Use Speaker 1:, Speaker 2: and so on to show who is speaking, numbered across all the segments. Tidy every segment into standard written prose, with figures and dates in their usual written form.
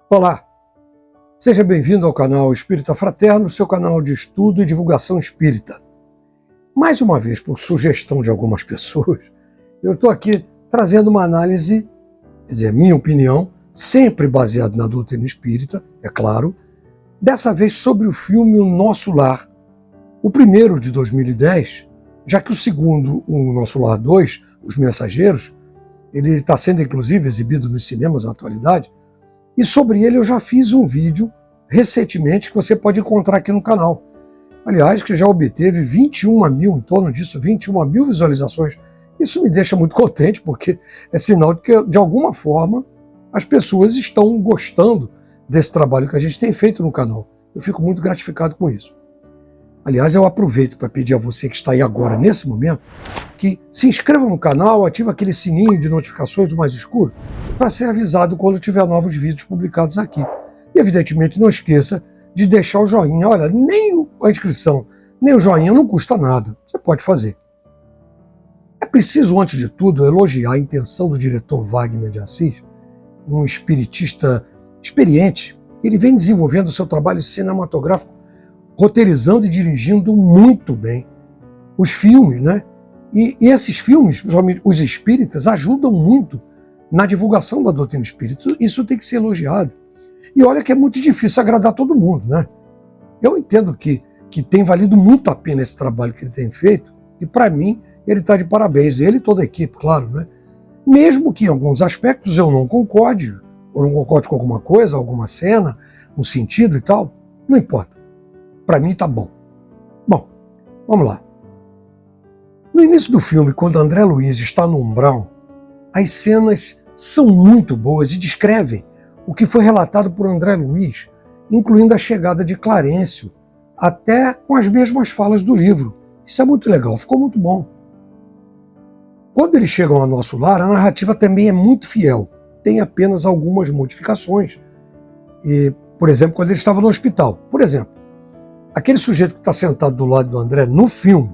Speaker 1: Olá, seja bem-vindo ao canal Espírita Fraterno, seu canal de estudo e divulgação espírita. Mais uma vez, por sugestão de algumas pessoas, eu estou aqui trazendo uma análise, quer dizer, minha opinião, sempre baseada na doutrina espírita, é claro, dessa vez sobre o filme O Nosso Lar, o primeiro de 2010, já que o segundo, O Nosso Lar 2, Os Mensageiros, ele está sendo inclusive exibido nos cinemas na atualidade, e sobre ele eu já fiz um vídeo recentemente que você pode encontrar aqui no canal. Aliás, que já obteve 21 mil, em torno disso, 21 mil visualizações. Isso me deixa muito contente, porque é sinal de que, de alguma forma, as pessoas estão gostando desse trabalho que a gente tem feito no canal. Eu fico muito gratificado com isso. Aliás, eu aproveito para pedir a você que está aí agora, nesse momento, que se inscreva no canal, ative aquele sininho de notificações do mais escuro, para ser avisado quando tiver novos vídeos publicados aqui. E, evidentemente, não esqueça de deixar o joinha. Olha, nem a inscrição, nem o joinha não custa nada. Você pode fazer. É preciso, antes de tudo, elogiar a intenção do diretor Wagner de Assis, um espiritista experiente. Ele vem desenvolvendo seu trabalho cinematográfico, roteirizando e dirigindo muito bem os filmes, né? E esses filmes, principalmente os espíritas, ajudam muito na divulgação da doutrina espírita. Isso tem que ser elogiado. E olha que é muito difícil agradar todo mundo, né? Eu entendo que tem valido muito a pena esse trabalho que ele tem feito, e para mim ele está de parabéns, ele e toda a equipe, claro, né? Mesmo que em alguns aspectos eu não concorde, ou não concorde com alguma coisa, alguma cena, um sentido e tal, não importa. Para mim tá bom. Bom, vamos lá. No início do filme, quando André Luiz está no umbral, as cenas são muito boas e descrevem o que foi relatado por André Luiz, incluindo a chegada de Clarencio, até com as mesmas falas do livro. Isso é muito legal, ficou muito bom. Quando eles chegam ao nosso lar, a narrativa também é muito fiel, tem apenas algumas modificações. E, por exemplo, quando ele estava no hospital, por exemplo, aquele sujeito que está sentado do lado do André no filme,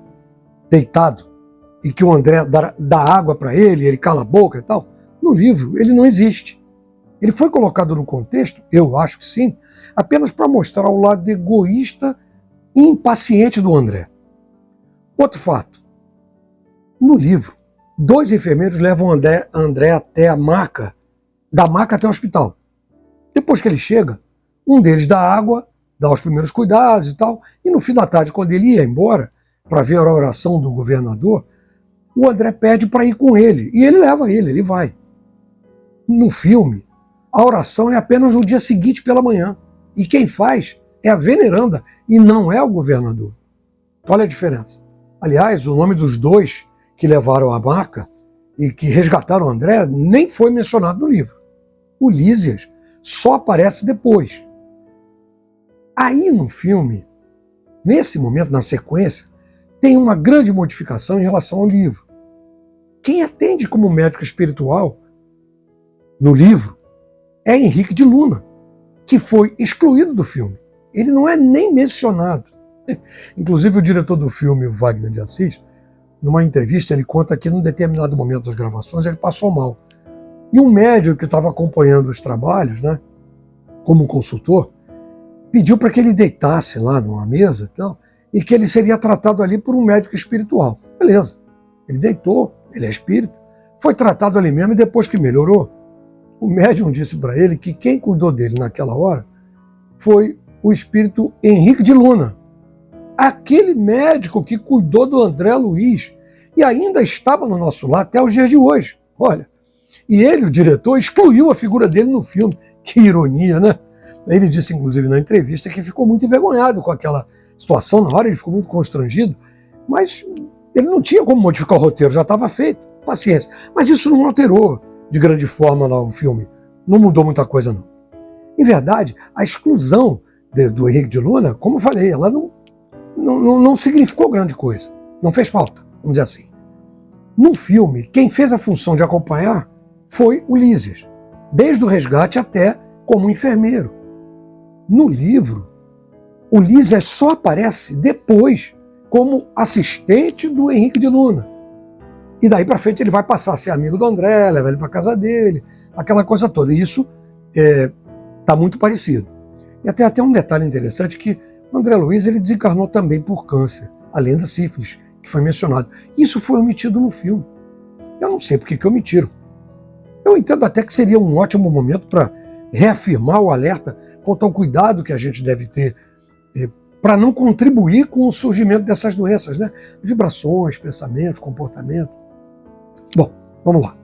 Speaker 1: deitado, e que o André dá água para ele cala a boca e tal, no livro ele não existe. Ele foi colocado no contexto, eu acho que sim, apenas para mostrar o lado egoísta e impaciente do André. Outro fato, no livro, 2 enfermeiros levam André até a maca, da maca até o hospital. Depois que ele chega, um deles dá água, dá os primeiros cuidados e tal, e no fim da tarde, quando ele ia embora, para ver a oração do governador, o André pede para ir com ele, e ele leva ele vai. No filme, a oração é apenas no dia seguinte pela manhã, e quem faz é a veneranda, e não é o governador. Olha a diferença. Aliás, o nome dos 2 que levaram a maca e que resgataram o André nem foi mencionado no livro. O Lísias só aparece depois. Aí no filme, nesse momento, na sequência, tem uma grande modificação em relação ao livro. Quem atende como médico espiritual no livro é Henrique de Luna, que foi excluído do filme. Ele não é nem mencionado. Inclusive o diretor do filme, o Wagner de Assis, numa entrevista ele conta que num determinado momento das gravações ele passou mal. E um médico que estava acompanhando os trabalhos, né, como consultor, pediu para que ele deitasse lá numa mesa e tal, e que ele seria tratado ali por um médico espiritual. Beleza. Ele deitou, ele é espírita, foi tratado ali mesmo e depois que melhorou, o médium disse para ele que quem cuidou dele naquela hora foi o espírito Henrique de Luna, aquele médico que cuidou do André Luiz e ainda estava no nosso lar até os dias de hoje. Olha, e ele, o diretor, excluiu a figura dele no filme. Que ironia, né? Ele disse, inclusive, na entrevista, que ficou muito envergonhado com aquela situação. Na hora ele ficou muito constrangido, mas ele não tinha como modificar o roteiro, já estava feito. Paciência. Mas isso não alterou de grande forma lá o filme. Não mudou muita coisa, não. Em verdade, a exclusão do Henrique de Luna, como eu falei, ela não significou grande coisa. Não fez falta, vamos dizer assim. No filme, quem fez a função de acompanhar foi o Lísias, desde o resgate até como enfermeiro. No livro, o Lísias só aparece depois como assistente do Henrique de Luna. E daí para frente ele vai passar a ser amigo do André, leva ele para casa dele, aquela coisa toda. E isso Está muito parecido. E até um detalhe interessante que o André Luiz ele desencarnou também por câncer, além da sífilis, que foi mencionado. Isso foi omitido no filme. Eu não sei por que omitiram. Eu entendo até que seria um ótimo momento para reafirmar o alerta quanto ao cuidado que a gente deve ter para não contribuir com o surgimento dessas doenças, né? Vibrações, pensamentos, comportamento. Bom, vamos lá.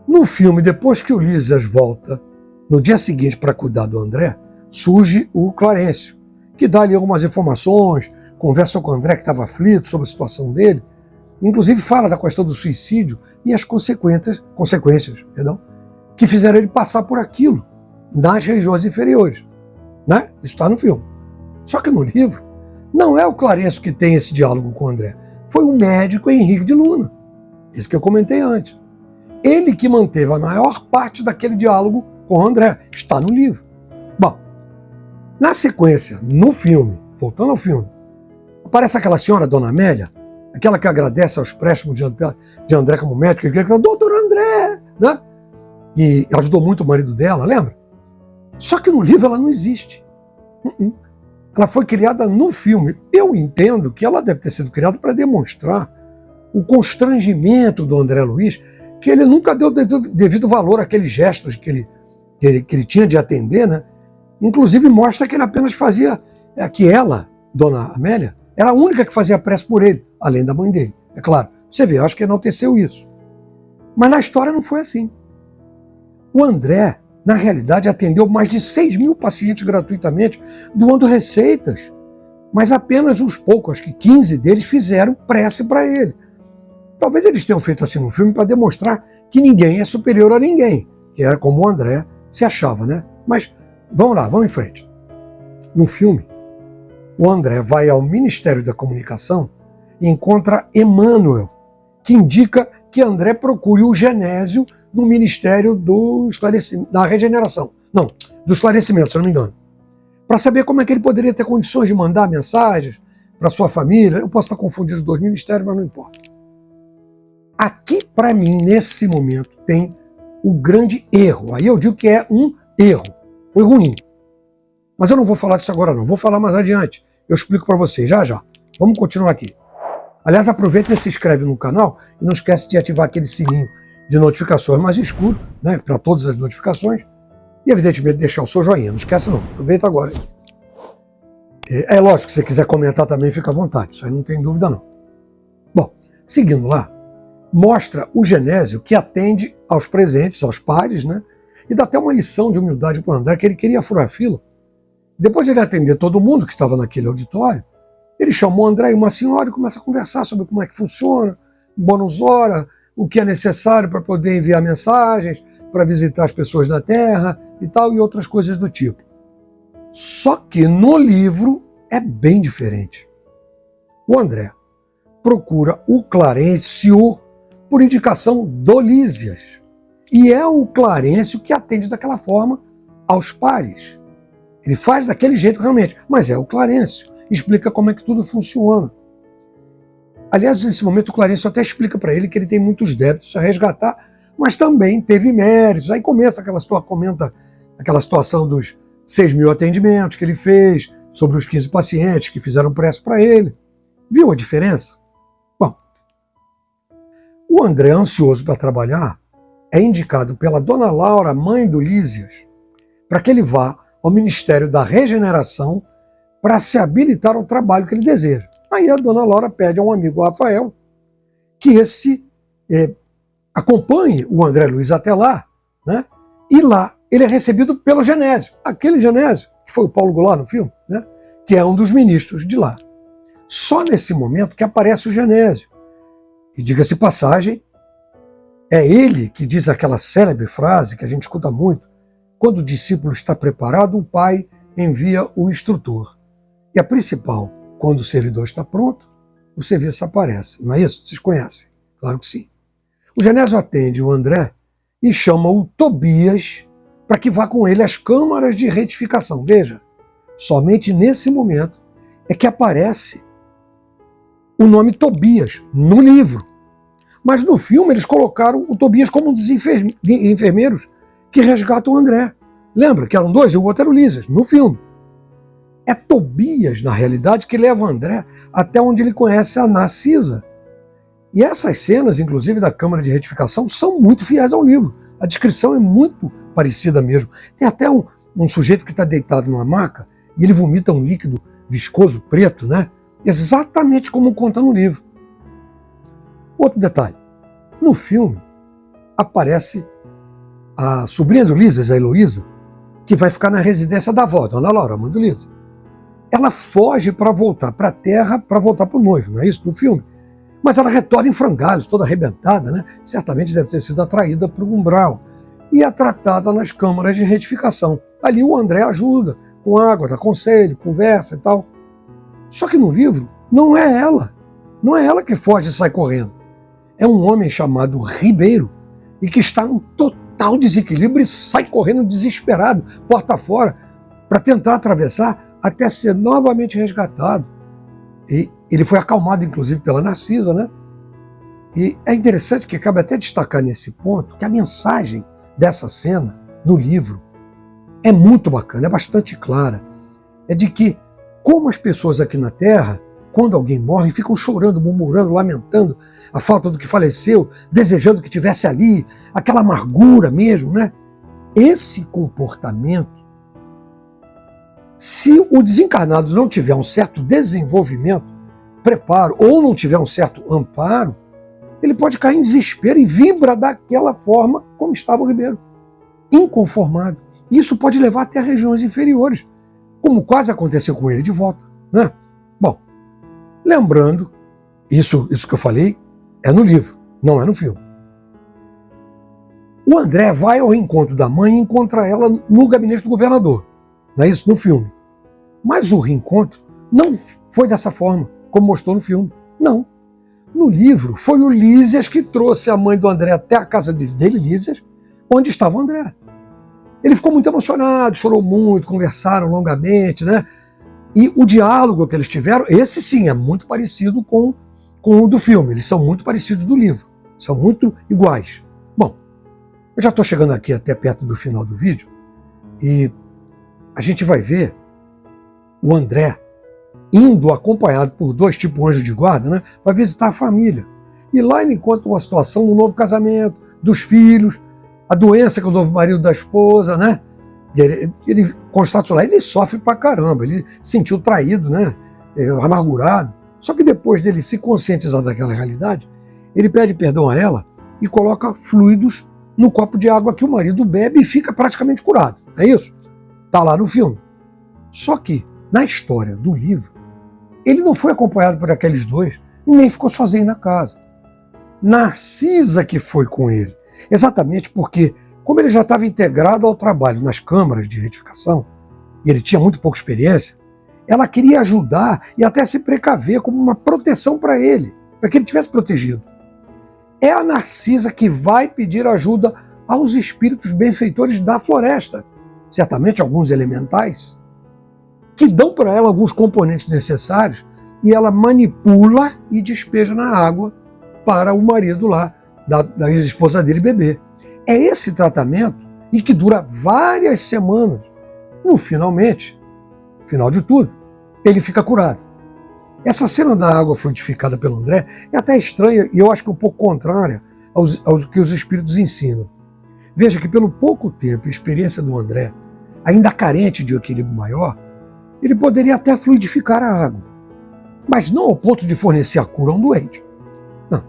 Speaker 1: No filme, depois que o Lísias volta, no dia seguinte para cuidar do André, surge o Clarencio, que dá ali algumas informações, conversa com o André que estava aflito sobre a situação dele, inclusive fala da questão do suicídio e as consequências, que fizeram ele passar por aquilo nas regiões inferiores. Né? Isso está no filme. Só que no livro, não é o Clarencio que tem esse diálogo com o André, foi o médico Henrique de Luna, isso que eu comentei antes. Ele que manteve a maior parte daquele diálogo com o André, está no livro. Bom, na sequência, no filme, voltando ao filme, aparece aquela senhora, Dona Amélia, aquela que agradece aos préstimos de André como médico, e grita, doutor André, né? E ajudou muito o marido dela, lembra? Só que no livro ela não existe. Ela foi criada no filme. Eu entendo que ela deve ter sido criada para demonstrar o constrangimento do André Luiz, que ele nunca deu devido valor àqueles gestos que ele tinha de atender, né? Inclusive mostra que ele apenas fazia, que ela, Dona Amélia, era a única que fazia prece por ele, além da mãe dele. É claro, você vê, eu acho que enalteceu isso. Mas na história não foi assim. O André, na realidade, atendeu mais de 6.000 pacientes gratuitamente, doando receitas, mas apenas uns poucos, acho que 15 deles fizeram prece para ele. Talvez eles tenham feito assim no filme para demonstrar que ninguém é superior a ninguém, que era como o André se achava, né? Mas vamos lá, vamos em frente. No filme, o André vai ao Ministério da Comunicação e encontra Emmanuel, que indica que André procure o Genésio no Ministério do Esclarecimento, da Regeneração. Não, do Esclarecimento, se não me engano. Para saber como é que ele poderia ter condições de mandar mensagens para sua família. Eu posso estar confundindo os dois ministérios, mas não importa. Aqui, para mim, nesse momento, tem o grande erro. Aí eu digo que é um erro. Foi ruim. Mas eu não vou falar disso agora, não. Vou falar mais adiante. Eu explico para vocês, já. Vamos continuar aqui. Aliás, aproveita e se inscreve no canal e não esquece de ativar aquele sininho de notificações mais escuro, né, para todas as notificações. E, evidentemente, deixar o seu joinha. Não esquece, não. Aproveita agora. É lógico que se você quiser comentar também, fica à vontade. Isso aí não tem dúvida, não. Bom, seguindo lá, mostra o Genésio que atende aos presentes, aos pares, né? E dá até uma lição de humildade para o André, que ele queria furar a fila. Depois de ele atender todo mundo que estava naquele auditório, ele chamou o André e uma senhora e começa a conversar sobre como é que funciona, bônus hora, o que é necessário para poder enviar mensagens, para visitar as pessoas da Terra e tal, e outras coisas do tipo. Só que no livro é bem diferente. O André procura o Clarencio por indicação do Lísias. E é o Clarencio que atende daquela forma aos pares. Ele faz daquele jeito realmente, mas é o Clarencio. Explica como é que tudo funciona. Aliás, nesse momento o Clarencio até explica para ele que ele tem muitos débitos a resgatar, mas também teve méritos. Aí começa comenta aquela situação dos 6.000 atendimentos que ele fez, sobre os 15 pacientes que fizeram prece para ele. Viu a diferença? Bom, o André, ansioso para trabalhar, é indicado pela Dona Laura, mãe do Lísias, para que ele vá ao Ministério da Regeneração para se habilitar ao trabalho que ele deseja. Aí a Dona Laura pede a um amigo, Rafael, que esse acompanhe o André Luiz até lá, né? E lá ele é recebido pelo Genésio, aquele Genésio, que foi o Paulo Goulart no filme, né? Que é um dos ministros de lá. Só nesse momento que aparece o Genésio. E diga-se passagem, é ele que diz aquela célebre frase que a gente escuta muito: quando o discípulo está preparado, o pai envia o instrutor. E a principal, quando o servidor está pronto, o serviço aparece. Não é isso? Vocês conhecem? Claro que sim. O Genésio atende o André e chama o Tobias para que vá com ele às câmaras de retificação. Veja, somente nesse momento é que aparece o nome Tobias no livro. Mas no filme eles colocaram o Tobias como um dos enfermeiros que resgatam o André. Lembra que eram dois e o outro era o Lísias, no filme. É Tobias, na realidade, que leva André até onde ele conhece a Narcisa. E essas cenas, inclusive da câmara de retificação, são muito fiéis ao livro. A descrição é muito parecida mesmo. Tem até um sujeito que está deitado numa maca e ele vomita um líquido viscoso preto, né? Exatamente como conta no livro. Outro detalhe. No filme, aparece a sobrinha do Lísias, a Heloísa, que vai ficar na residência da avó, Dona Laura, mãe do Lísias. Ela foge para voltar para a terra, para voltar para o noivo, não é isso? No filme. Mas ela retorna em frangalhos, toda arrebentada, né? Certamente deve ter sido atraída para o umbral. E é tratada nas câmaras de retificação. Ali o André ajuda, com água, dá conselho, conversa e tal. Só que no livro, não é ela. Não é ela que foge e sai correndo. É um homem chamado Ribeiro e que está em total desequilíbrio e sai correndo desesperado, porta fora, para tentar atravessar até ser novamente resgatado. E ele foi acalmado, inclusive, pela Narcisa, né? E é interessante que cabe até destacar nesse ponto que a mensagem dessa cena, no livro, é muito bacana, é bastante clara. É de que, como as pessoas aqui na Terra, quando alguém morre, ficam chorando, murmurando, lamentando a falta do que faleceu, desejando que tivesse ali, aquela amargura mesmo, né? Esse comportamento, se o desencarnado não tiver um certo desenvolvimento, preparo, ou não tiver um certo amparo, ele pode cair em desespero e vibra daquela forma como estava o Ribeiro, inconformado. Isso pode levar até regiões inferiores, como quase aconteceu com ele de volta, né? Bom, lembrando, isso que eu falei é no livro, não é no filme. O André vai ao encontro da mãe e encontra ela no gabinete do governador. Não é isso? No filme. Mas o reencontro não foi dessa forma, como mostrou no filme. Não. No livro, foi o Lísias que trouxe a mãe do André até a casa dele, Lísias, onde estava o André. Ele ficou muito emocionado, chorou muito, conversaram longamente, né? E o diálogo que eles tiveram, esse sim, é muito parecido com o do filme. Eles são muito parecidos do livro. São muito iguais. Bom, eu já estou chegando aqui até perto do final do vídeo e a gente vai ver o André indo acompanhado por dois tipo anjos de guarda, né, para visitar a família. E lá ele encontra uma situação do novo casamento, dos filhos, a doença que é o novo marido da esposa, né? Ele constata lá, ele sofre pra caramba, ele se sentiu traído, né? Amargurado. Só que depois dele se conscientizar daquela realidade, ele pede perdão a ela e coloca fluidos no copo de água que o marido bebe e fica praticamente curado. É isso? Tá lá no filme. Só que, na história do livro, ele não foi acompanhado por aqueles dois e nem ficou sozinho na casa. Narcisa que foi com ele. Exatamente porque, como ele já estava integrado ao trabalho nas câmaras de retificação, e ele tinha muito pouca experiência, ela queria ajudar e até se precaver como uma proteção para ele, para que ele tivesse protegido. É a Narcisa que vai pedir ajuda aos espíritos benfeitores da floresta, certamente alguns elementais, que dão para ela alguns componentes necessários e ela manipula e despeja na água para o marido lá, da esposa dele beber. É esse tratamento e que dura várias semanas. Finalmente, final de tudo, ele fica curado. Essa cena da água fluidificada pelo André é até estranha e eu acho que um pouco contrária aos que os espíritos ensinam. Veja que pelo pouco tempo e experiência do André, ainda carente de um equilíbrio maior, ele poderia até fluidificar a água, mas não ao ponto de fornecer a cura a um doente. Não.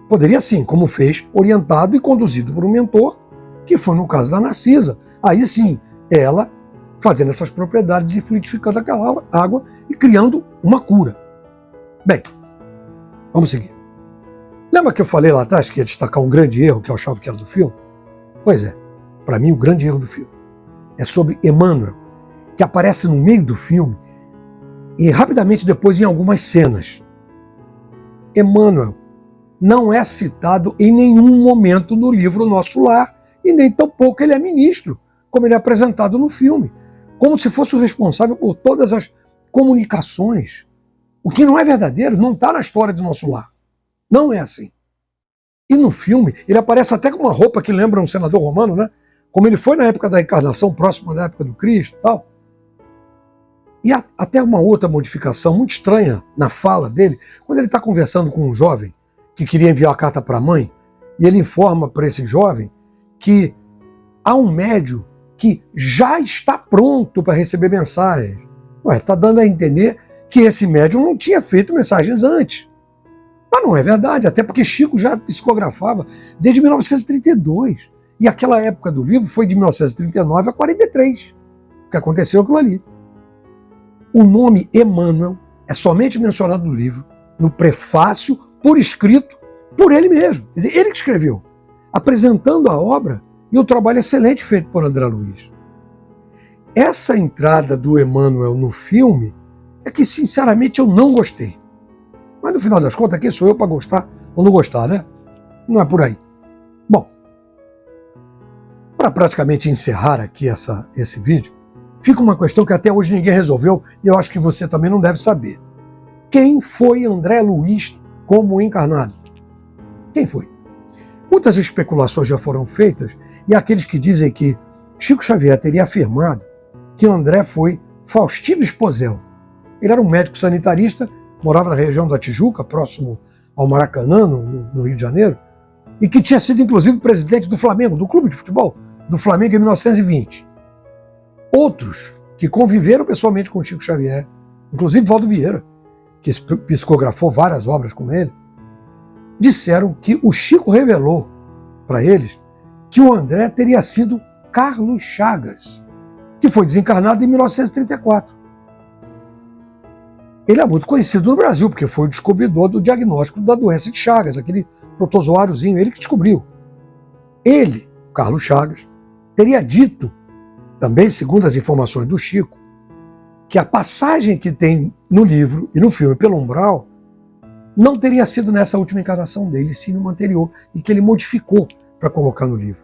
Speaker 1: Poderia sim, como fez, orientado e conduzido por um mentor, que foi no caso da Narcisa. Aí sim, ela fazendo essas propriedades e fluidificando aquela água e criando uma cura. Bem, vamos seguir. Lembra que eu falei lá atrás que ia destacar um grande erro que eu achava que era do filme? Pois é, para mim o grande erro do filme é sobre Emmanuel, que aparece no meio do filme e rapidamente depois em algumas cenas. Emmanuel não é citado em nenhum momento no livro Nosso Lar e nem tampouco ele é ministro, como ele é apresentado no filme, como se fosse o responsável por todas as comunicações. O que não é verdadeiro, não está na história do Nosso Lar. Não é assim. E no filme, ele aparece até com uma roupa que lembra um senador romano, né? como ele foi na época da encarnação, próximo da época do Cristo e tal. E até uma outra modificação muito estranha na fala dele, quando ele está conversando com um jovem que queria enviar a carta para a mãe, e ele informa para esse jovem que há um médium que já está pronto para receber mensagens. Está dando a entender que esse médium não tinha feito mensagens antes. Mas não é verdade, até porque Chico já psicografava desde 1932. E aquela época do livro foi de 1939 a 43, que aconteceu aquilo ali. O nome Emmanuel é somente mencionado no livro, no prefácio, por escrito, por ele mesmo. Quer dizer, ele que escreveu, apresentando a obra e o trabalho excelente feito por André Luiz. Essa entrada do Emmanuel no filme é que, sinceramente, eu não gostei. Mas, no final das contas, quem sou eu para gostar ou não gostar, né? Não é por aí. Bom, para praticamente encerrar aqui esse vídeo, fica uma questão que até hoje ninguém resolveu e eu acho que você também não deve saber. Quem foi André Luiz como encarnado? Quem foi? Muitas especulações já foram feitas e há aqueles que dizem que Chico Xavier teria afirmado que André foi Faustino Esposel. Ele era um médico sanitarista, morava na região da Tijuca, próximo ao Maracanã, no Rio de Janeiro, e que tinha sido inclusive presidente do Flamengo, do clube de futebol do Flamengo em 1920. Outros que conviveram pessoalmente com Chico Xavier, inclusive Valdo Vieira, que psicografou várias obras com ele, disseram que o Chico revelou para eles que o André teria sido Carlos Chagas, que foi desencarnado em 1934. Ele é muito conhecido no Brasil, porque foi o descobridor do diagnóstico da doença de Chagas, aquele protozoáriozinho, ele que descobriu. Ele, Carlos Chagas, teria dito, também segundo as informações do Chico, que a passagem que tem no livro e no filme pelo umbral não teria sido nessa última encarnação dele, sim numa anterior, e que ele modificou para colocar no livro.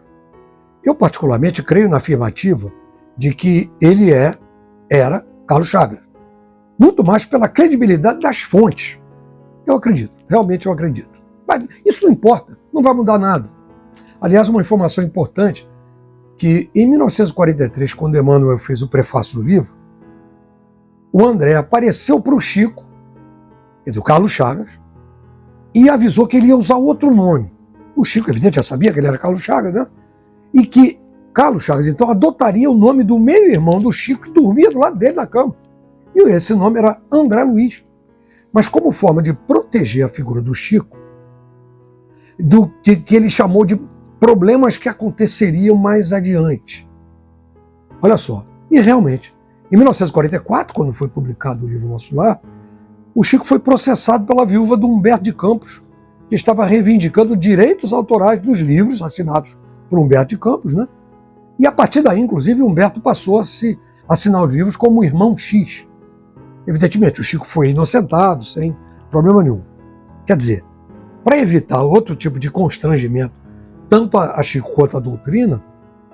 Speaker 1: Eu, particularmente, creio na afirmativa de que ele era Carlos Chagas. Muito mais pela credibilidade das fontes. Eu acredito, realmente eu acredito. Mas isso não importa, não vai mudar nada. Aliás, uma informação importante, que em 1943, quando Emmanuel fez o prefácio do livro, o André apareceu para o Chico, quer dizer, o Carlos Chagas, e avisou que ele ia usar outro nome. O Chico, evidente, já sabia que ele era Carlos Chagas, né? E que Carlos Chagas, então, adotaria o nome do meio-irmão do Chico, que dormia do lado dele na cama. E esse nome era André Luiz. Mas como forma de proteger a figura do Chico, do que ele chamou de problemas que aconteceriam mais adiante. Olha só, e realmente, em 1944, quando foi publicado o livro Nosso Lar, o Chico foi processado pela viúva do Humberto de Campos, que estava reivindicando direitos autorais dos livros assinados por Humberto de Campos, né? E a partir daí, inclusive, Humberto passou a se assinar os livros como Irmão X. Evidentemente, o Chico foi inocentado, sem problema nenhum. Quer dizer, para evitar outro tipo de constrangimento, tanto a Chico quanto a doutrina,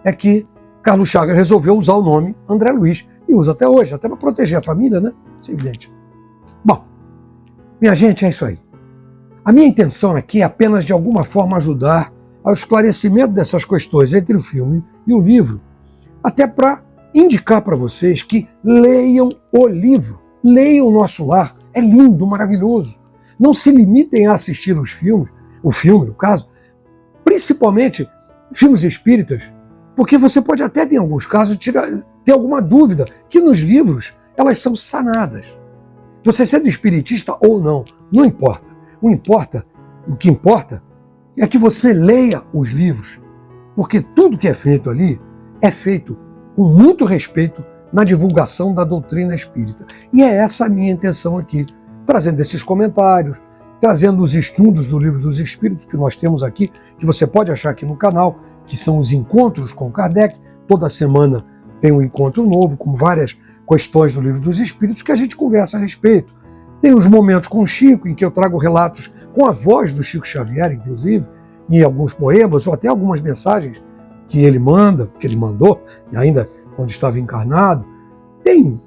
Speaker 1: é que Carlos Chagas resolveu usar o nome André Luiz, e usa até hoje, até para proteger a família, né? Isso é evidente. Bom, minha gente, é isso aí. A minha intenção aqui é apenas, de alguma forma, ajudar ao esclarecimento dessas questões entre o filme e o livro, até para indicar para vocês que leiam o livro, leiam o Nosso Lar, é lindo, maravilhoso. Não se limitem a assistir os filmes, o filme, no caso, principalmente filmes espíritas, porque você pode até, em alguns casos, ter alguma dúvida, que nos livros elas são sanadas. Você sendo espiritista ou não, não importa. O que importa é que você leia os livros, porque tudo que é feito ali é feito com muito respeito na divulgação da doutrina espírita. E é essa a minha intenção aqui, trazendo esses comentários, trazendo os estudos do Livro dos Espíritos que nós temos aqui, que você pode achar aqui no canal, que são os encontros com Kardec. Toda semana tem um encontro novo, com várias questões do Livro dos Espíritos que a gente conversa a respeito. Tem os momentos com o Chico, em que eu trago relatos com a voz do Chico Xavier, inclusive, em alguns poemas, ou até algumas mensagens que ele mandou, e ainda quando estava encarnado. Tem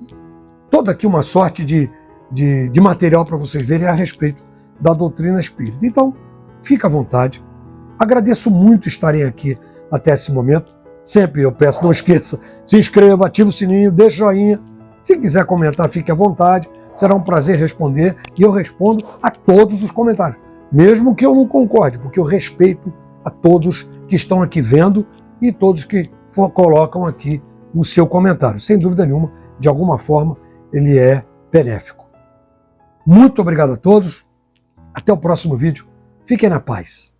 Speaker 1: toda aqui uma sorte de material para vocês verem a respeito da doutrina espírita. Então, fica à vontade. Agradeço muito estarem aqui até esse momento. Sempre eu peço, não esqueça, se inscreva, ative o sininho, deixe o joinha. Se quiser comentar, fique à vontade. Será um prazer responder e eu respondo a todos os comentários, mesmo que eu não concorde, porque eu respeito a todos que estão aqui vendo e todos que colocam aqui o seu comentário. Sem dúvida nenhuma, de alguma forma, ele é benéfico. Muito obrigado a todos. Até o próximo vídeo. Fiquem na paz.